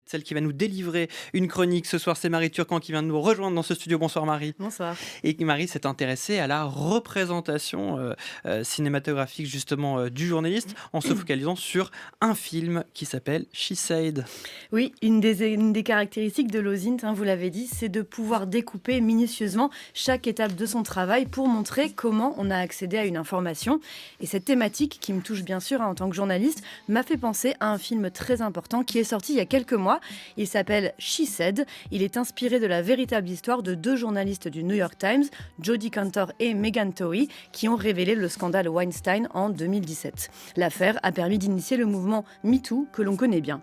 celle qui va nous délivrer une chronique. Ce soir, c'est Marie Turcan qui vient de nous rejoindre dans ce studio. Bonsoir Marie. Bonsoir. Et Marie s'est intéressée à la représentation cinématographique justement du journaliste en se focalisant sur un film qui s'appelle She Said. Oui, une des caractéristiques de l'OSINT, vous l'avez dit, c'est de pouvoir découper minutieusement chaque étape de son travail pour montrer comment on a accédé à une information. Et cette thématique, qui me touche bien sûr en tant que journaliste, m'a fait penser à un film très important qui est sorti il y a quelques mois. Il s'appelle She Said. Il est inspiré de la véritable histoire de deux journalistes du New York Times, Jodi Kantor et Megan Towie, qui ont révélé le scandale Weinstein en 2017. L'affaire a permis d'initier le mouvement MeToo que l'on connaît bien.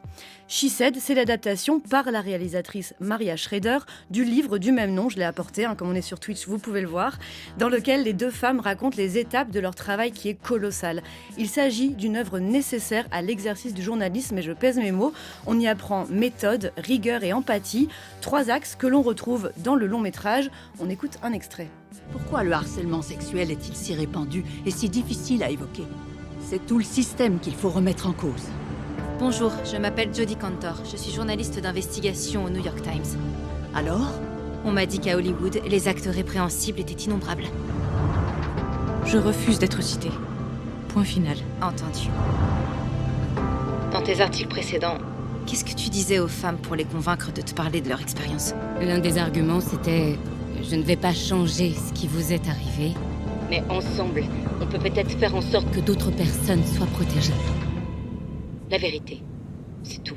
She Said, c'est l'adaptation par la réalisatrice Maria Schrader du livre du même nom, je l'ai apporté, comme on est sur Twitch, vous pouvez le voir, dans lequel les deux femmes racontent les étapes de leur travail qui est colossal. Il s'agit d'une œuvre nécessaire à l'exercice du journalisme, et je pèse mes mots. On y apprend méthode, rigueur et empathie, trois axes que l'on retrouve dans le long métrage. On écoute un extrait. Pourquoi le harcèlement sexuel est-il si répandu et si difficile à évoquer? C'est tout le système qu'il faut remettre en cause. Bonjour, je m'appelle Jodi Kantor. Je suis journaliste d'investigation au New York Times. Alors? On m'a dit qu'à Hollywood, les actes répréhensibles étaient innombrables. Je refuse d'être citée. Point final. Entendu. Dans tes articles précédents, qu'est-ce que tu disais aux femmes pour les convaincre de te parler de leur expérience? L'un des arguments, c'était « Je ne vais pas changer ce qui vous est arrivé, mais ensemble, on peut peut-être faire en sorte que d'autres personnes soient protégées. » La vérité, c'est tout.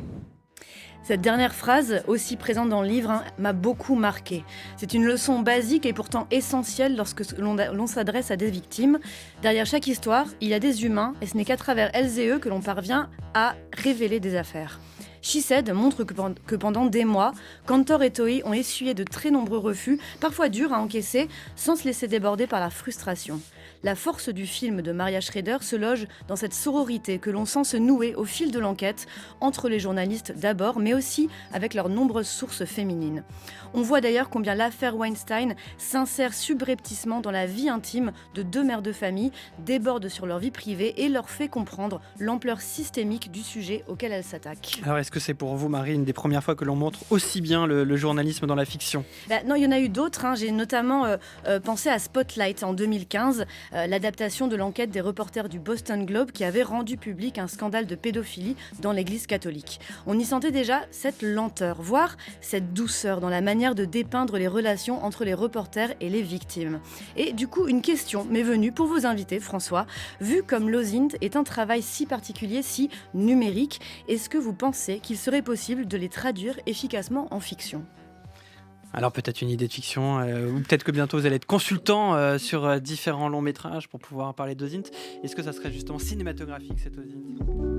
Cette dernière phrase, aussi présente dans le livre, m'a beaucoup marquée. C'est une leçon basique et pourtant essentielle lorsque l'on s'adresse à des victimes. Derrière chaque histoire, il y a des humains et ce n'est qu'à travers elles et eux que l'on parvient à révéler des affaires. She Said montre que pendant des mois, Kantor et Towie ont essuyé de très nombreux refus, parfois durs à encaisser, sans se laisser déborder par la frustration. La force du film de Maria Schrader se loge dans cette sororité que l'on sent se nouer au fil de l'enquête, entre les journalistes d'abord, mais aussi avec leurs nombreuses sources féminines. On voit d'ailleurs combien l'affaire Weinstein s'insère subrepticement dans la vie intime de deux mères de famille, déborde sur leur vie privée et leur fait comprendre l'ampleur systémique du sujet auquel elles s'attaquent. Alors est-ce que c'est pour vous Marie une des premières fois que l'on montre aussi bien le journalisme dans la fiction? Non, il y en a eu d'autres. J'ai notamment pensé à Spotlight en 2015, l'adaptation de l'enquête des reporters du Boston Globe qui avait rendu public un scandale de pédophilie dans l'église catholique. On y sentait déjà cette lenteur, voire cette douceur dans la manière de dépeindre les relations entre les reporters et les victimes. Et du coup, une question m'est venue pour vous inviter, François. Vu comme l'OSINT est un travail si particulier, si numérique, est-ce que vous pensez qu'il serait possible de les traduire efficacement en fiction ? Alors peut-être une idée de fiction, ou peut-être que bientôt vous allez être consultant sur différents longs métrages pour pouvoir parler d'OSINT. Est-ce que ça serait justement cinématographique cet OSINT ?